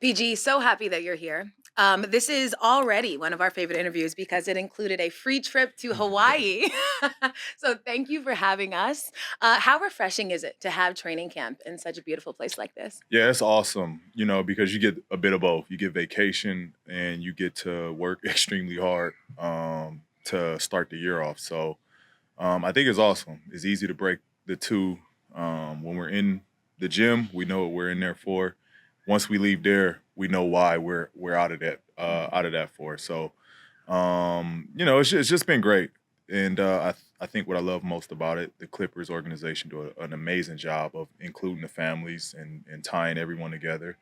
PG, so happy that you're here. This is already one of our favorite interviews because it included a free trip to Hawaii. So thank you for having us. How refreshing is it to have training camp in such a beautiful place like this? Yeah, it's awesome, because you get a bit of both. You get vacation and you get to work extremely hard to start the year off. So I think it's awesome. It's easy to break the two. When we're in the gym, we know what we're in there for. Once we leave there, we know why we're out of that for. So it's just been great. And I think what I love most about it, the Clippers organization do an amazing job of including the families and tying everyone together.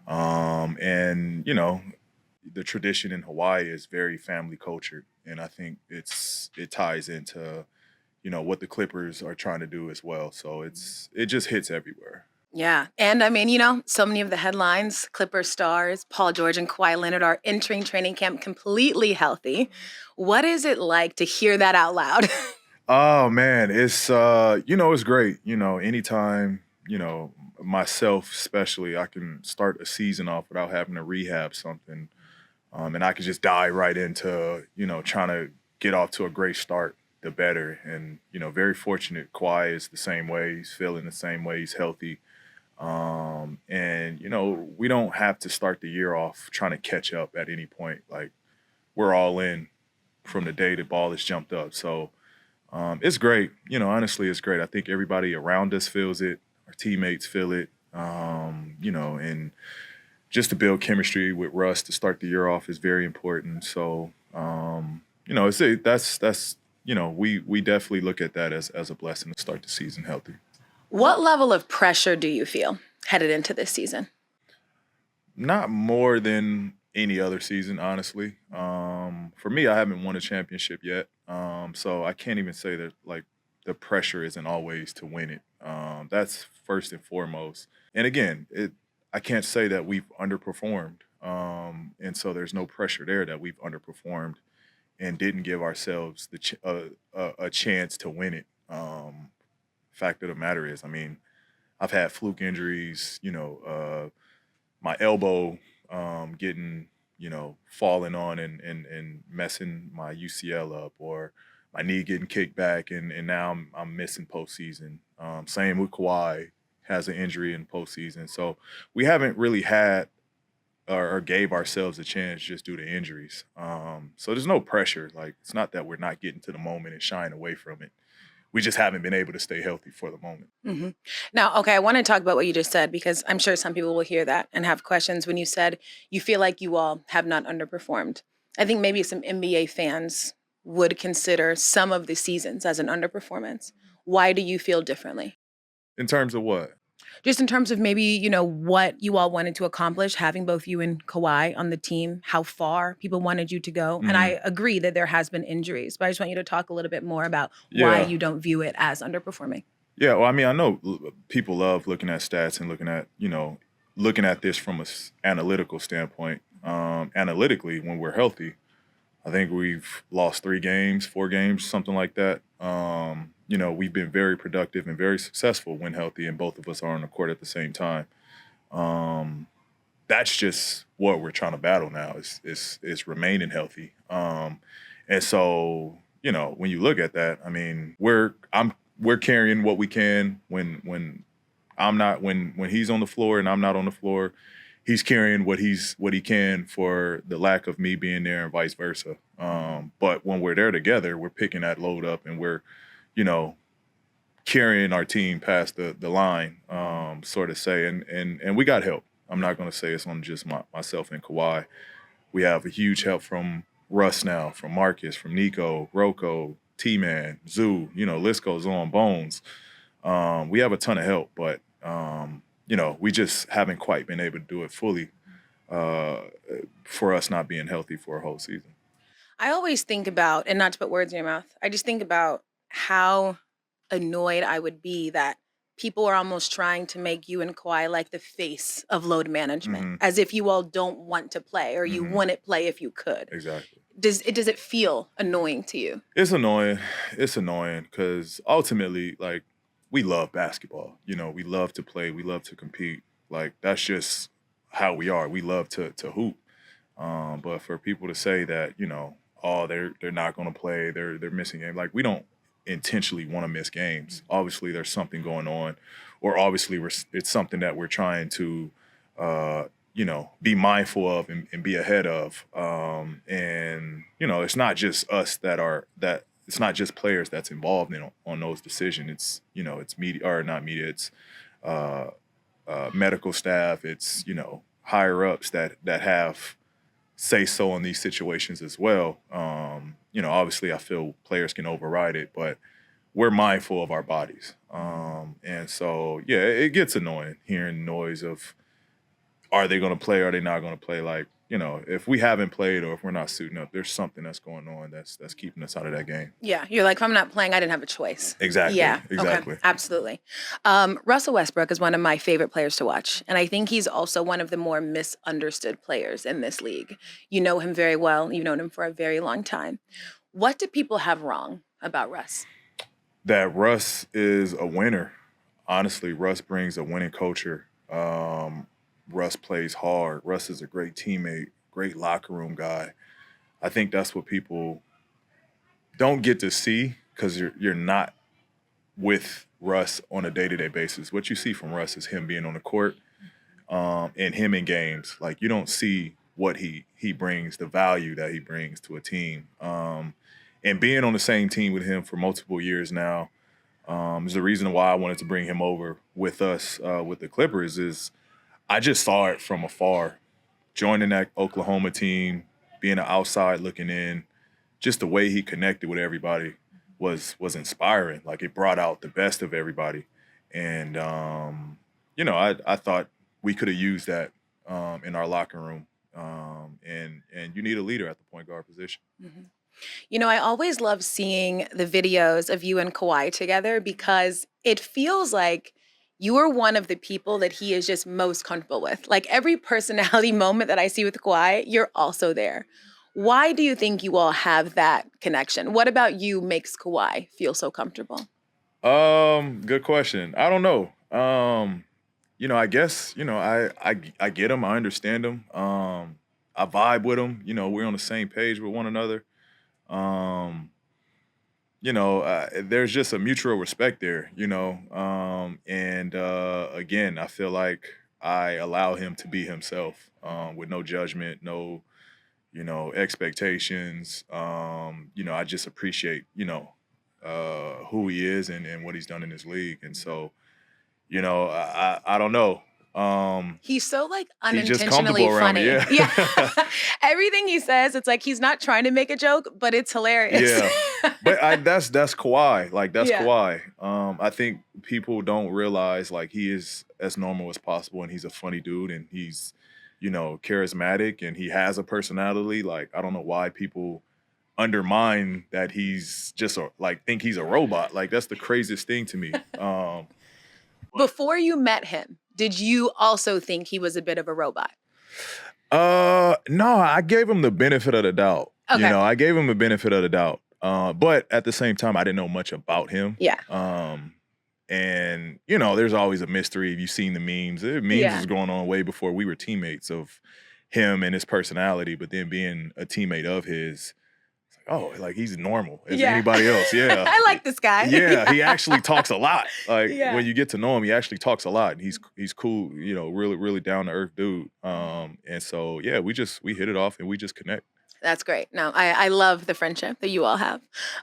And the tradition in Hawaii is very family cultured, and I think it ties into what the Clippers are trying to do as well. So it just hits everywhere. Yeah. And I mean, so many of the headlines, Clipper stars, Paul George and Kawhi Leonard are entering training camp completely healthy. What is it like to hear that out loud? Oh man, it's great. Anytime, myself especially, I can start a season off without having to rehab something. And I can just dive right into, trying to get off to a great start, the better. And, very fortunate. Kawhi is the same way. He's feeling the same way. He's healthy. And, we don't have to start the year off trying to catch up at any point. Like, we're all in from the day the ball is jumped up. So it's great. Honestly, it's great. I think everybody around us feels it. Our teammates feel it. And just to build chemistry with Russ to start the year off is very important. So, we definitely look at that as a blessing to start the season healthy. What level of pressure do you feel headed into this season? Not more than any other season, honestly. For me, I haven't won a championship yet, so I can't even say that like the pressure isn't always to win it. That's first and foremost. And again, I can't say that we've underperformed, and so there's no pressure there that we've underperformed and didn't give ourselves a chance to win it. Fact of the matter is, I mean, I've had fluke injuries, my elbow getting, falling on and messing my UCL up, or my knee getting kicked back, and now I'm missing postseason. Same with Kawhi, has an injury in postseason. So we haven't really had or gave ourselves a chance just due to injuries. So there's no pressure. Like, it's not that we're not getting to the moment and shying away from it. We just haven't been able to stay healthy for the moment. hmm Now, okay, I want to talk about what you just said because I'm sure some people will hear that and have questions when you said you feel like you all have not underperformed. I think maybe some NBA fans would consider some of the seasons as an underperformance. Why do you feel differently? In terms of what? Just in terms of maybe, what you all wanted to accomplish, having both you and Kawhi on the team, how far people wanted you to go. And Mhm. I agree that there has been injuries, but I just want you to talk a little bit more about why Yeah. you don't view it as underperforming. Yeah. Well, I mean, I know people love looking at stats and looking at this from analytical standpoint. Analytically, when we're healthy, I think we've lost 3 games, 4 games, something like that. We've been very productive and very successful when healthy, and both of us are on the court at the same time. Um, that's just what we're trying to battle now is remaining healthy. And so when you look at that, I mean, we're carrying what we can when I'm not when he's on the floor and I'm not on the floor. He's carrying what he can for the lack of me being there and vice versa. But when we're there together, we're picking that load up and we're, you know, carrying our team past the line, sort of say, and we got help. I'm not going to say it's on just myself and Kawhi. We have a huge help from Russ now, from Marcus, from Nico, Rocco, T-Man, Zoo. List goes on. Bones. We have a ton of help, but we just haven't quite been able to do it fully uh, for us not being healthy for a whole season. I always think about, and not to put words in your mouth, I just think about how annoyed I would be that people are almost trying to make you and Kawhi like the face of load management, Hmm. as if you all don't want to play or you Hmm. wouldn't play if you could. Exactly. Does it feel annoying to you? It's annoying. It's annoying because ultimately, like, we love basketball. We love to play. We love to compete. Like, that's just how we are. We love to hoop. But for people to say that, oh, they're not going to play, they're missing games. Like, we don't intentionally want to miss games. Obviously, there's something going on, or obviously it's something that we're trying to, be mindful of and be ahead of. And it's not just us that. It's not just players that's involved on those decisions. It's media, or not media. It's medical staff. It's higher ups that have say so in these situations as well. Obviously, I feel players can override it, but we're mindful of our bodies. And so, yeah, it gets annoying hearing noise of, are they going to play? Are they not going to play? Like, if we haven't played or if we're not suiting up, there's something that's going on that's keeping us out of that game. Yeah, you're like, if I'm not playing, I didn't have a choice. Exactly. Yeah, exactly. Okay. Absolutely. Russell Westbrook is one of my favorite players to watch, and I think he's also one of the more misunderstood players in this league. You know him very well. You've known him for a very long time. What do people have wrong about Russ? That Russ is a winner. Honestly, Russ brings a winning culture. Russ plays hard. Russ is a great teammate, great locker room guy. I think that's what people don't get to see because you're not with Russ on a day-to-day basis. What you see from Russ is him being on the court, and him in games. Like, you don't see what he brings, the value that he brings to a team. And being on the same team with him for multiple years now is the reason why I wanted to bring him over with us with the Clippers. Is I just saw it from afar, joining that Oklahoma team, being an outside looking in, just the way he connected with everybody was inspiring. Like, it brought out the best of everybody. And, I thought we could have used that in our locker room. And you need a leader at the point guard position. Mm-hmm. I always love seeing the videos of you and Kawhi together because it feels like you are one of the people that he is just most comfortable with. Like, every personality moment that I see with Kawhi, you're also there. Why do you think you all have that connection? What about you makes Kawhi feel so comfortable? Good question. I don't know. I guess, I get him. I understand him. I vibe with him. We're on the same page with one another. There's just a mutual respect there, and again, I feel like I allow him to be himself, with no judgment, no, expectations. I just appreciate, who he is and what he's done in this league. And so, I don't know. He's so like He's just unintentionally comfortable around funny. me. Yeah. Everything he says, it's like he's not trying to make a joke, but it's hilarious. Yeah. But that's Kawhi. Like, that's Yeah. Kawhi. I think people don't realize, like, he is as normal as possible, and he's a funny dude, and he's, charismatic, and he has a personality. Like, I don't know why people undermine that he's just think he's a robot. Like, that's the craziest thing to me. Before you met him, did you also think he was a bit of a robot? No, I gave him the benefit of the doubt. Okay. I gave him the benefit of the doubt. But at the same time, I didn't know much about him. Yeah. And there's always a mystery. If you've seen the memes, was going on way before we were teammates of him and his personality. But then being a teammate of his, it's like, oh, like, he's normal as anybody else. Yeah. I like this guy. Yeah, he actually talks a lot. Like, Yeah. when you get to know him, he actually talks a lot. And he's cool, really, really down to earth dude. And so, yeah, we hit it off and we just connect. That's great. No, I love the friendship that you all have.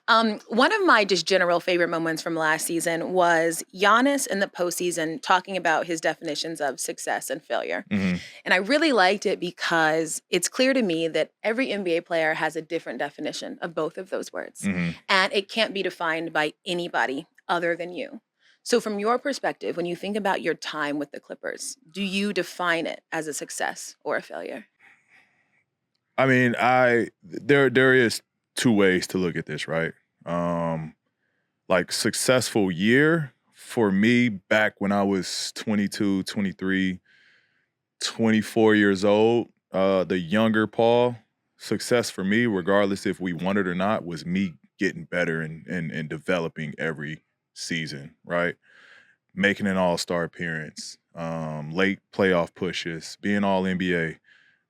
One of my just general favorite moments from last season was Giannis in the postseason talking about his definitions of success and failure. Mm-hmm. And I really liked it because it's clear to me that every NBA player has a different definition of both of those words. Mm-hmm. And it can't be defined by anybody other than you. So from your perspective, when you think about your time with the Clippers, do you define it as a success or a failure? I mean, there is two ways to look at this, right? Like, successful year for me back when I was 22, 23, 24 years old, the younger Paul, success for me, regardless if we won it or not, was me getting better and developing every season, right? making an all-star appearance, late playoff pushes, being all NBA.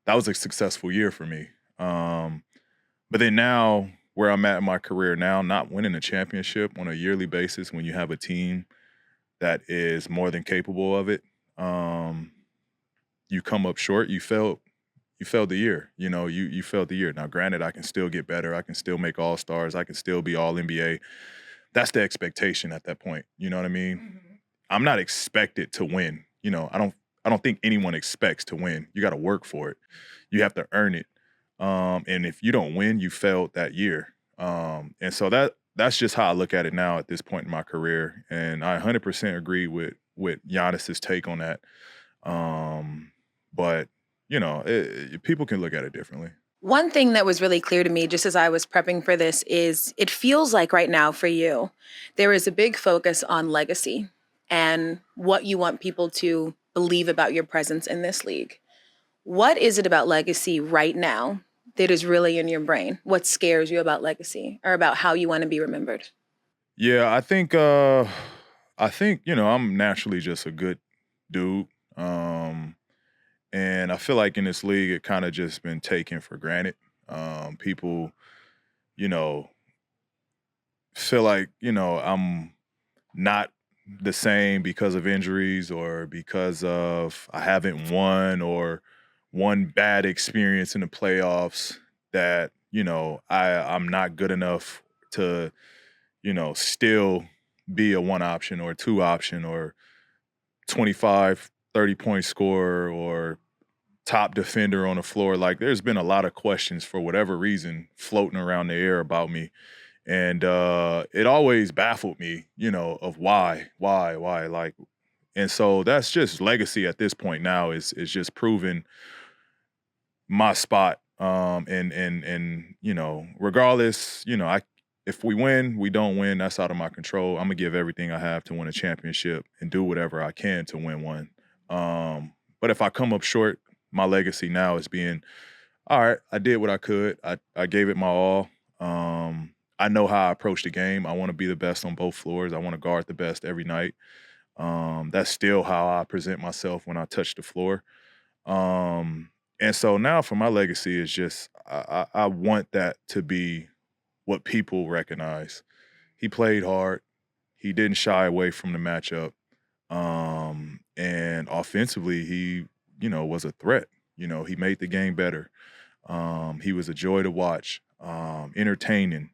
That was a successful year for me. But then now, where I'm at in my career now, not winning a championship on a yearly basis when you have a team that is more than capable of it, you come up short. You failed the year. You failed the year. Now, granted, I can still get better. I can still make all-stars. I can still be all NBA. That's the expectation at that point. You know what I mean? Mm-hmm. I'm not expected to win. I don't think anyone expects to win. You got to work for it. You have to earn it. And if you don't win, you failed that year. And so that's just how I look at it now at this point in my career. And I 100% agree with Giannis's take on that. But people can look at it differently. One thing that was really clear to me just as I was prepping for this is it feels like right now for you, there is a big focus on legacy and what you want people to believe about your presence in this league. What is it about legacy right now that is really in your brain? What scares you about legacy or about how you want to be remembered? Yeah, I think I'm naturally just a good dude. And I feel like in this league, it kind of just been taken for granted. People, you know, feel like, I'm not the same because of injuries or because of I haven't won or one bad experience in the playoffs that, I'm not good enough to, still be a one option or a two option or 25, 30-point scorer or top defender on the floor. Like, there's been a lot of questions for whatever reason floating around the air about me. And it always baffled me, of why, like, and so that's just legacy at this point now is just proving my spot. And regardless, if we win, we don't win, that's out of my control. I'm gonna give everything I have to win a championship and do whatever I can to win one. But if I come up short, my legacy now is being, all right, I did what I could. I gave it my all. I know how I approach the game. I want to be the best on both floors. I want to guard the best every night. That's still how I present myself when I touch the floor. And so now for my legacy is just I want that to be what people recognize. He played hard. He didn't shy away from the matchup. And offensively, he, was a threat. He made the game better. He was a joy to watch, entertaining.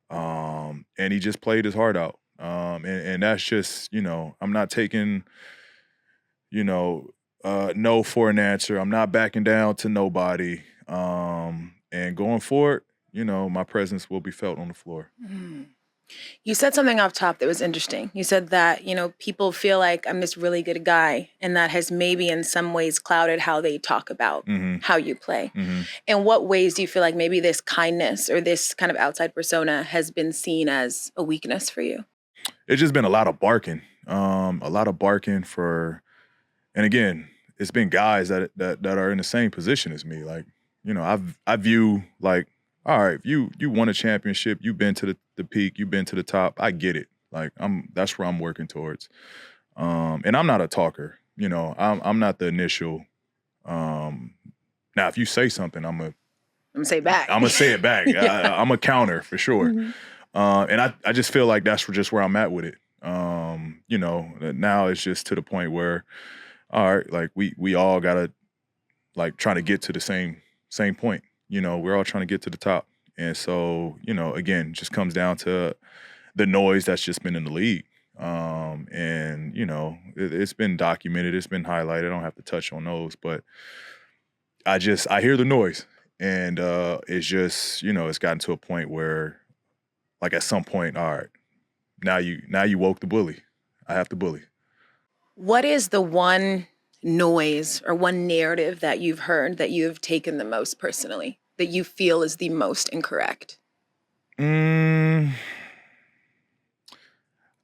And he just played his heart out. And that's just, I'm not taking, no for an answer. I'm not backing down to nobody. And going forward, my presence will be felt on the floor. Mm. You said something off top that was interesting. You said that, people feel like I'm this really good guy, and that has maybe in some ways clouded how they talk about how you play. Mm-hmm. In what ways do you feel like maybe this kindness or this kind of outside persona has been seen as a weakness for you? It's just been a lot of barking. And again, it's been guys that are in the same position as me. Like, I view like, all right, you won a championship, you've been to the peak, you've been to the top. I get it. Like, that's where I'm working towards. And I'm not a talker. I'm not the initial. Now, if you say something, I'm gonna say back. I'm gonna say it back. Yeah. I'm a counter for sure. Mm-hmm. And I just feel like that's just where I'm at with it. Now it's just to the point where, all right, like we all gotta like trying to get to the same point. We're all trying to get to the top. And so, again, just comes down to the noise that's just been in the league. And, it's been documented. It's been highlighted. I don't have to touch on those, but I hear the noise. And it's just, it's gotten to a point where, like, at some point, all right, now you woke the bully. I have to bully. What is the one noise or one narrative that you've heard that you've taken the most personally, that you feel is the most incorrect?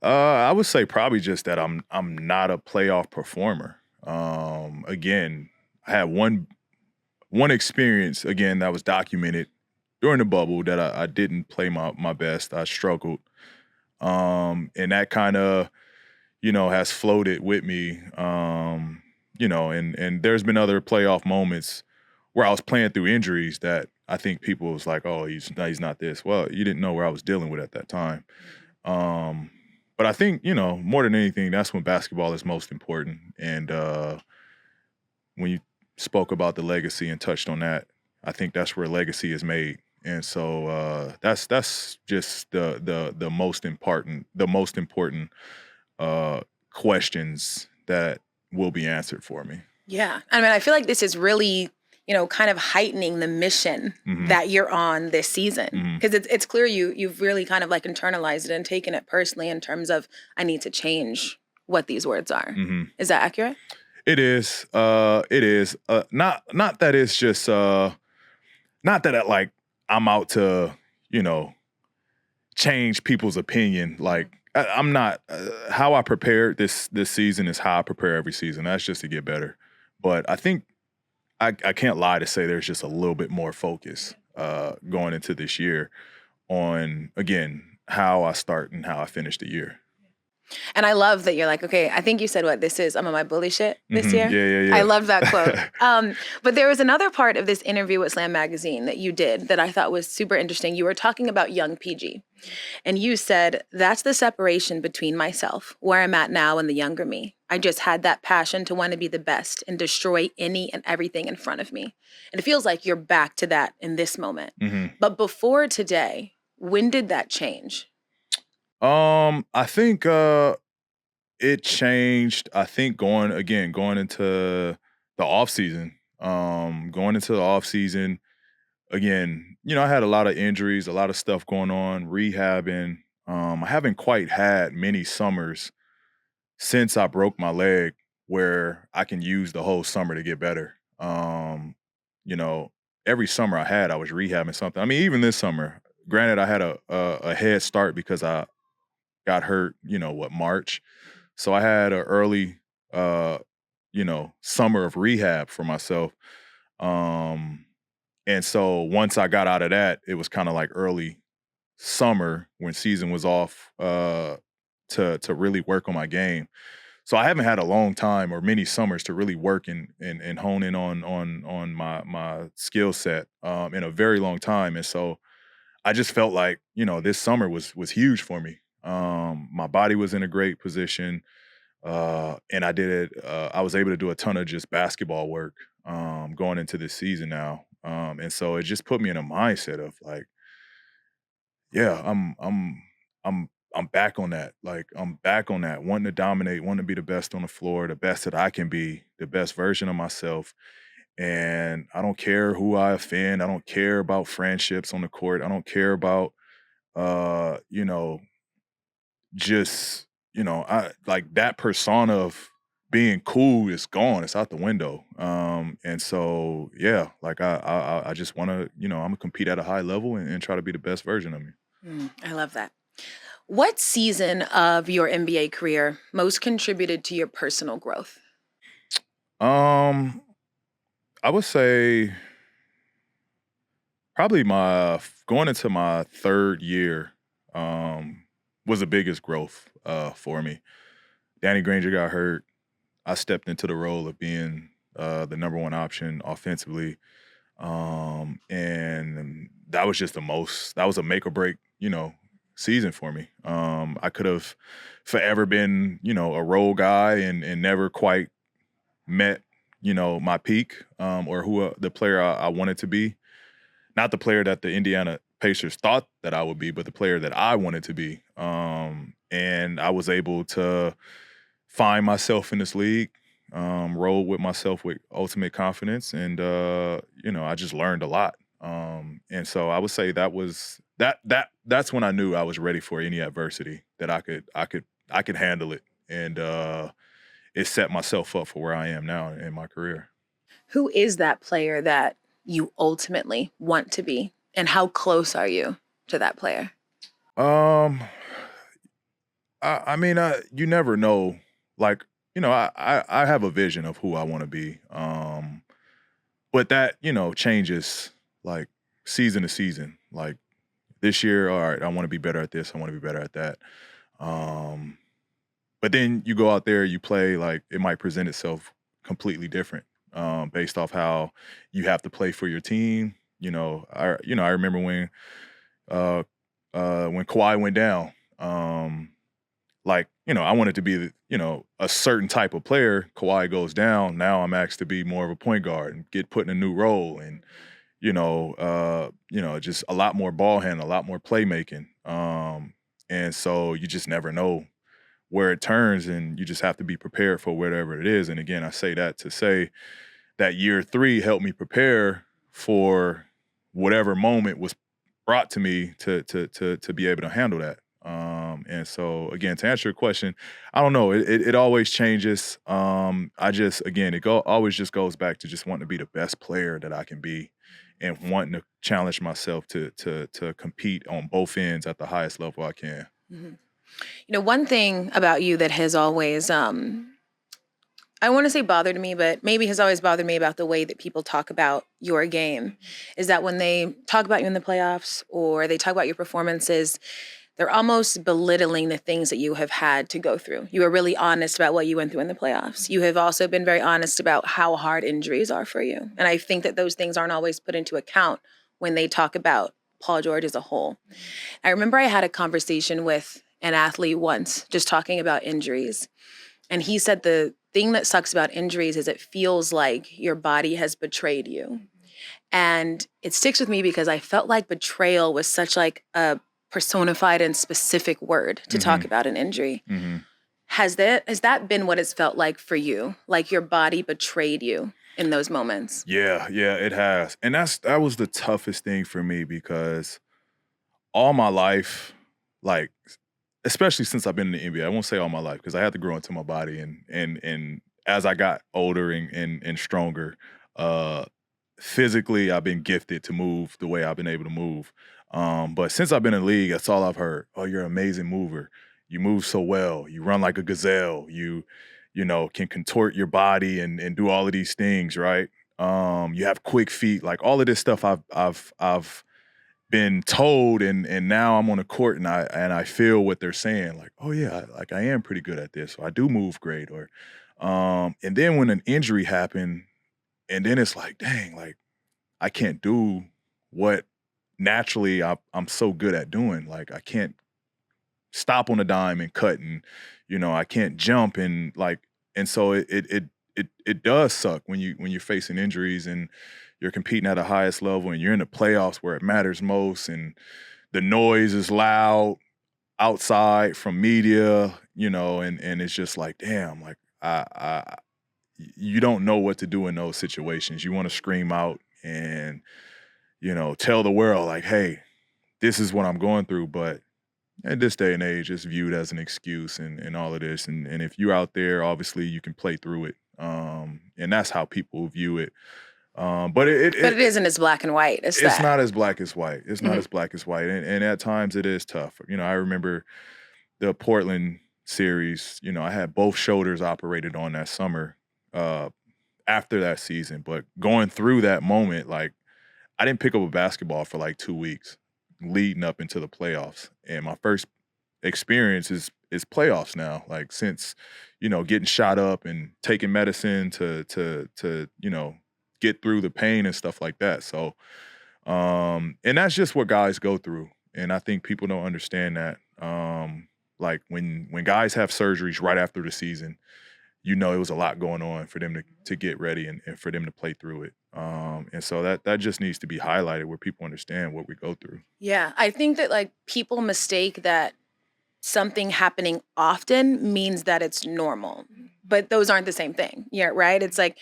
I would say probably just that I'm not a playoff performer. Again, I had one experience again that was documented during the bubble that I didn't play my best. I struggled. And that kind of, has floated with me. And there's been other playoff moments where I was playing through injuries that I think people was like, oh, he's not this. Well, you didn't know where I was dealing with at that time. But I think, more than anything, that's when basketball is most important. And when you spoke about the legacy and touched on that, I think that's where legacy is made. And so that's just the most important questions that will be answered for me. Yeah. I mean, I feel like this is really, kind of heightening the mission that you're on this season. Because it's clear you've really kind of like internalized it and taken it personally in terms of, I need to change what these words are. Is that accurate? It is. It is. Not that it's just not that I'm out to, change people's opinion. Like I'm not. How I prepared this season is how I prepare every season. That's just to get better. But I think I can't lie to say there's just a little bit more focus going into this year on, again, how I start and how I finish the year. And I love that you're like, okay, I think you said what this is. I'm on my bully shit this year. Yeah. I love that quote. But there was another part of this interview with Slam Magazine that you did that I thought was super interesting. You were talking about young PG. And you said, that's the separation between myself, where I'm at now, and the younger me. I just had that passion to want to be the best and destroy any and everything in front of me. And it feels like you're back to that in this moment. But before today, when did that change? I think it changed. I think going into the off season. Going into the off season, again, I had a lot of injuries, a lot of stuff going on, rehabbing. I haven't quite had many summers since I broke my leg where I can use the whole summer to get better. Every summer I was rehabbing something. I mean, even this summer, granted, I had a head start because I got hurt, March. So I had an early, summer of rehab for myself. And so once I got out of that, it was kind of like early summer when season was off to really work on my game. So I haven't had a long time or many summers to really work and hone in on my skill set in a very long time. And so I just felt like, this summer was huge for me. My body was in a great position. And I was able to do a ton of just basketball work going into this season now. And so it just put me in a mindset of like, yeah, I'm back on that. Like I'm back on that, wanting to dominate, wanting to be the best on the floor, the best that I can be, the best version of myself. And I don't care who I offend. I don't care about friendships on the court. I don't care about just, I like that persona of being cool is gone. It's out the window. And so, yeah, like I just want to, I'm gonna compete at a high level and try to be the best version of me. I love that. What season of your NBA career most contributed to your personal growth? I would say probably going into my third year was the biggest growth for me. Danny Granger got hurt. I stepped into the role of being the number one option offensively. And that was just that was a make or break, season for me. I could have forever been, a role guy and never quite met, my peak or who the player I wanted to be. Not the player that the Indiana Pacers thought that I would be, but the player that I wanted to be. And I was able to find myself in this league, roll with myself with ultimate confidence. And, I just learned a lot. And so I would say that's when I knew I was ready for any adversity, that I could handle it. And it set myself up for where I am now in my career. Who is that player that you ultimately want to be? And how close are you to that player? I mean, you never know. Like, I have a vision of who I want to be. But that, changes like season to season. Like this year, all right, I want to be better at this. I want to be better at that. But then you go out there, you play, like it might present itself completely different based off how you have to play for your team. I remember when Kawhi went down. I wanted to be, a certain type of player. Kawhi goes down. Now I'm asked to be more of a point guard and get put in a new role, and just a lot more ball handling, a lot more playmaking. And so you just never know where it turns, and you just have to be prepared for whatever it is. And again, I say that to say that year 3 helped me prepare for whatever moment was brought to me to be able to handle that. And so again, to answer your question, I don't know. It always changes. Always just goes back to just wanting to be the best player that I can be, and wanting to challenge myself to compete on both ends at the highest level I can. Mm-hmm. One thing about you that has always, I want to say bothered me, but maybe has always bothered me about the way that people talk about your game is that when they talk about you in the playoffs or they talk about your performances, they're almost belittling the things that you have had to go through. You are really honest about what you went through in the playoffs. You have also been very honest about how hard injuries are for you. And I think that those things aren't always put into account when they talk about Paul George as a whole. I remember I had a conversation with an athlete once, just talking about injuries. And he said the thing that sucks about injuries is it feels like your body has betrayed you. And it sticks with me because I felt like betrayal was such like a personified and specific word to talk about an injury. Mm-hmm. Has that been what it's felt like for you? Like your body betrayed you in those moments? Yeah, it has. And that was the toughest thing for me, because all my life, like, especially since I've been in the NBA, I won't say all my life because I had to grow into my body, and as I got older and stronger, physically I've been gifted to move the way I've been able to move. But since I've been in the league, that's all I've heard. Oh, you're an amazing mover. You move so well. You run like a gazelle. You can contort your body and do all of these things, right? You have quick feet. Like all of this stuff I've been told, and now I'm on the court and I feel what they're saying. Like, oh yeah, like I am pretty good at this, or I do move great, or and then when an injury happened, and then it's like, dang, like I can't do what naturally I'm so good at doing. Like I can't stop on a dime and cut, and I can't jump, and so it does suck when you're facing injuries and you're competing at the highest level and you're in the playoffs where it matters most, and the noise is loud outside from media, and it's just like, damn, like you don't know what to do in those situations. You want to scream out and tell the world like, hey, this is what I'm going through, but at this day and age, it's viewed as an excuse and all of this. And if you're out there, obviously you can play through it. And that's how people view it. But it isn't as black and white as that. It's not as black as white. It's not as black as white. And at times it is tough. I remember the Portland series, I had both shoulders operated on that summer after that season. But going through that moment, like I didn't pick up a basketball for like 2 weeks leading up into the playoffs. And my first experience is playoffs now. Like since, getting shot up and taking medicine to get through the pain and stuff like that. So and that's just what guys go through. And I think people don't understand that. Like when guys have surgeries right after the season, it was a lot going on for them to get ready and for them to play through it. And so that just needs to be highlighted where people understand what we go through. Yeah, I think that like people mistake that something happening often means that it's normal, but those aren't the same thing. Yeah, right? It's like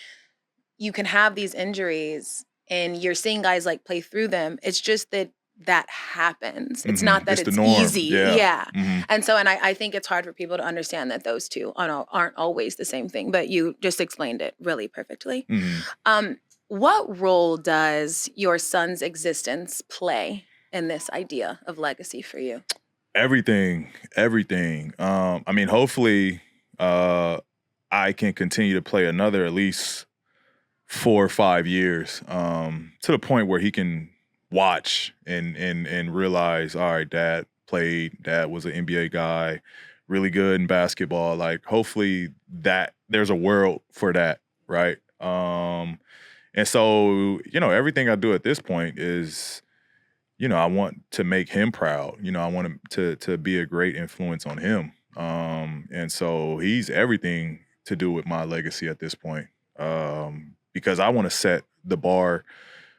you can have these injuries and you're seeing guys like play through them. It's just that happens. It's not that it's easy. Yeah. And so, and I think it's hard for people to understand that those two aren't always the same thing, but you just explained it really perfectly. What role does your son's existence play in this idea of legacy for you? Everything. I mean, hopefully I can continue to play another at least 4 or 5 years to the point where he can watch and realize, all right, dad was an NBA guy, really good in basketball. Like, hopefully that there's a world for that, right? And so, everything I do at this point is, I want to make him proud. I want him to be a great influence on him. And so he's everything to do with my legacy at this point. Because I want to set the bar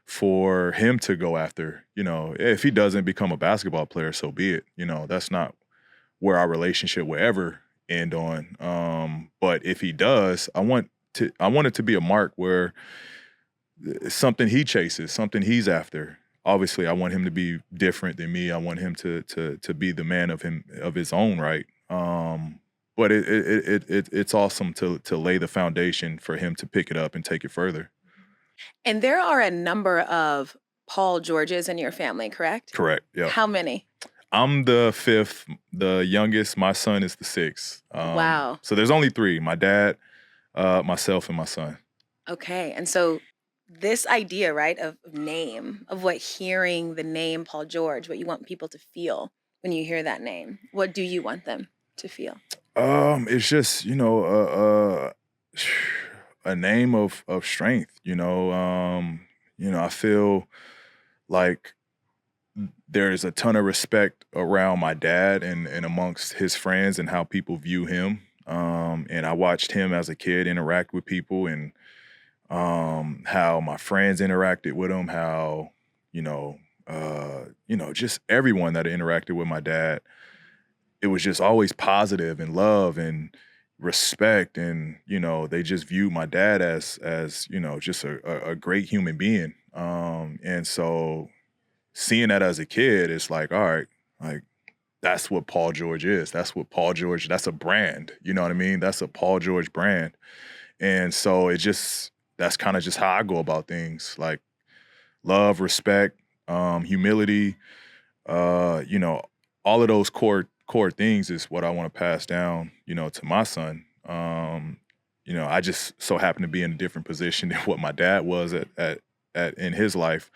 for him to go after. If he doesn't become a basketball player, so be it. That's not where our relationship will ever end on. But if he does, I want it to be a mark where something he chases, something he's after. Obviously, I want him to be different than me. I want him to be the man of his own right. But it's awesome to lay the foundation for him to pick it up and take it further. And there are a number of Paul Georges in your family, correct? Correct. Yeah. How many? I'm the fifth, the youngest. My son is the sixth. Wow. So there's only three: my dad, myself, and my son. Okay, and so this idea, right, of name, of what hearing the name Paul George, what you want people to feel when you hear that name. What do you want them to feel? It's just, a name of strength, I feel like there's a ton of respect around my dad and amongst his friends and how people view him. And I watched him as a kid interact with people and how my friends interacted with him, how, just everyone that interacted with my dad, it was just always positive and love and respect. And, they just viewed my dad as just a great human being. And so seeing that as a kid, it's like, all right, like, that's what Paul George is. That's what Paul George, that's a brand. You know what I mean? That's a Paul George brand. And so that's kind of just how I go about things, like love, respect, humility, all of those core things is what I want to pass down, to my son. I just so happen to be in a different position than what my dad was at in his life.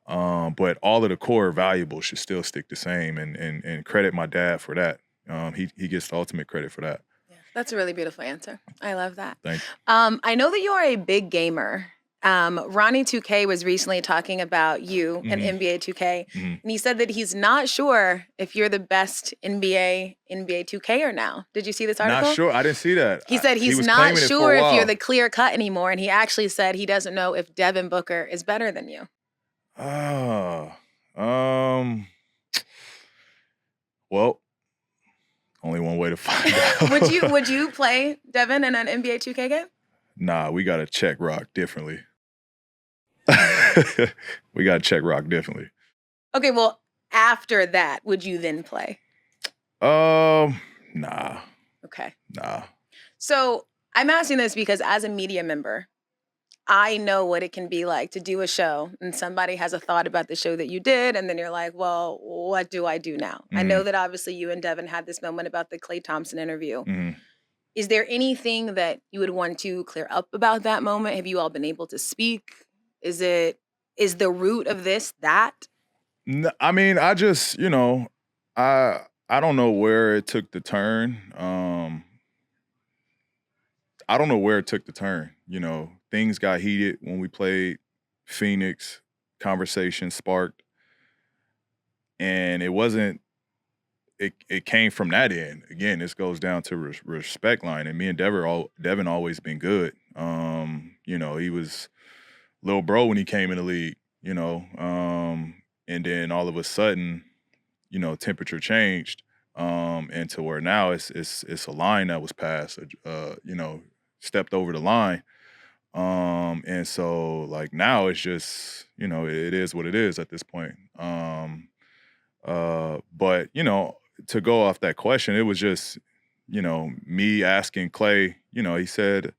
But all of the core valuables should still stick the same, and credit my dad for that. He gets the ultimate credit for that. That's a really beautiful answer. I love that. Thank you. I know that you are a big gamer. Ronnie 2K was recently talking about you and NBA 2K, and he said that he's not sure if you're the best NBA 2K now. Did you see this article? Not sure. I didn't see that. He said he's not sure if you're the clear cut anymore, and he actually said he doesn't know if Devin Booker is better than you. Well, only one way to find out. Would you play Devin in an NBA 2K game? Nah, we gotta check Rock differently. We gotta check Rock differently. Okay, well, after that, would you then play? Nah. Okay. Nah. So I'm asking this because as a media member, I know what it can be like to do a show and somebody has a thought about the show that you did, and then you're like, well, what do I do now? I know that obviously you and Devin had this moment about the Klay Thompson interview. Is there anything that you would want to clear up about that moment? Have you all been able to speak? Is the root of this that? No, I mean, I just, I don't know where it took the turn. I don't know where it took the turn. Things got heated when we played Phoenix, conversation sparked. And it wasn't, it came from that end. Again, this goes down to respect line. And me and Devin always been good. He was little bro when he came in the league, and then all of a sudden, temperature changed. And to where now it's a line that was passed, stepped over the line. And so like now it's just, it is what it is at this point. But, to go off that question, it was just, me asking Klay, he said,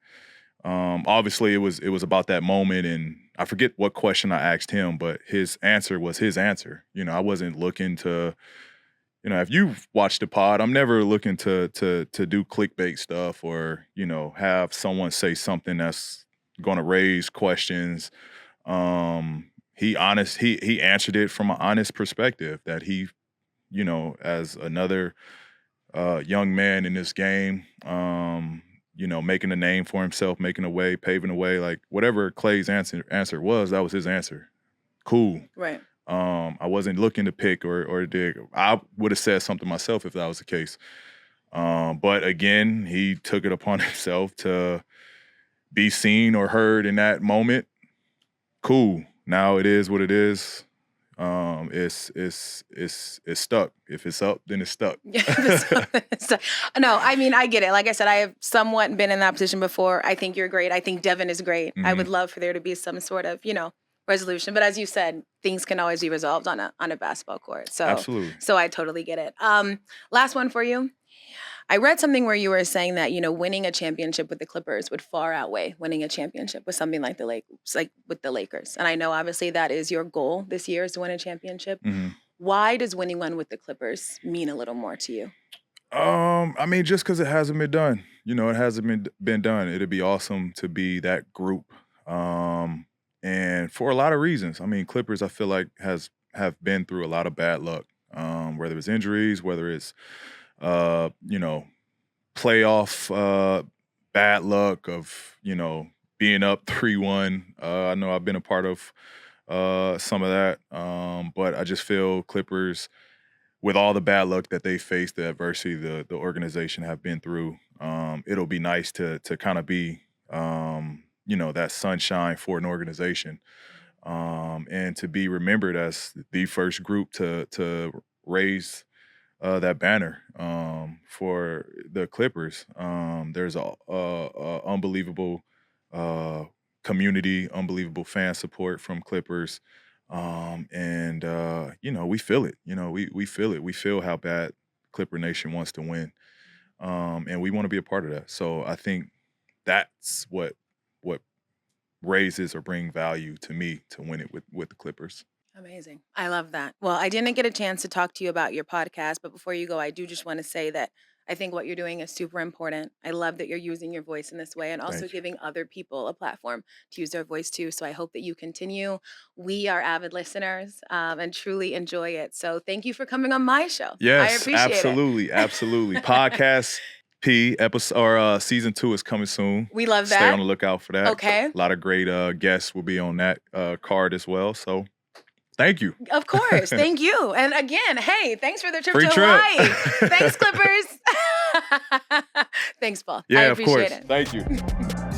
obviously it was about that moment, and I forget what question I asked him, but his answer was his answer. I wasn't looking to, if you've watched the pod, I'm never looking to do clickbait stuff or, have someone say something that's going to raise questions. He answered it from an honest perspective that he, as another young man in this game, making a name for himself, making a way, paving a way. Like whatever Clay's answer was, that was his answer. Cool. Right. I wasn't looking to pick or dig. I would have said something myself if that was the case. But again, he took it upon himself to be seen or heard in that moment. Cool. Now it is what it is. It's stuck. If it's up, then it's stuck. No, I mean, I get it. Like I said, I have somewhat been in that position before. I think you're great. I think Devin is great. I would love for there to be some sort of, resolution. But as you said, things can always be resolved on a basketball court. So Absolutely. So I totally get it. Last one for you. I read something where you were saying that, winning a championship with the Clippers would far outweigh winning a championship with something like with the Lakers. And I know obviously that is your goal this year, is to win a championship. Why does winning one with the Clippers mean a little more to you? I mean, just because it hasn't been done. It hasn't been done. It'd be awesome to be that group. And for a lot of reasons. I mean, Clippers, I feel like have been through a lot of bad luck. Whether it's injuries, whether it's playoff bad luck of, being up 3-1. I know I've been a part of some of that. But I just feel Clippers, with all the bad luck that they faced, the adversity the organization have been through, it'll be nice to kind of be, that sunshine for an organization. And to be remembered as the first group to raise that banner for the Clippers. There's a unbelievable community, unbelievable fan support from Clippers. And we feel it. We feel it. We feel how bad Clipper Nation wants to win. And we want to be a part of that. So I think that's what raises or bring value to me to win it with the Clippers. Amazing. I love that. Well, I didn't get a chance to talk to you about your podcast, but before you go, I do just want to say that I think what you're doing is super important. I love that you're using your voice in this way and also Thank you. giving other people a platform to use their voice too. So I hope that you continue. We are avid listeners and truly enjoy it. So thank you for coming on my show. I Yes, appreciate absolutely, absolutely. Podcast P episode or season 2 is coming soon. We love that. Stay on the lookout for that. Okay. A lot of great guests will be on that card as well. So thank you. Of course. Thank you. And again, hey, thanks for the trip Free to trip. Hawaii. Thanks, Clippers. Thanks, Paul. Yeah, I of appreciate course. it. Thank you.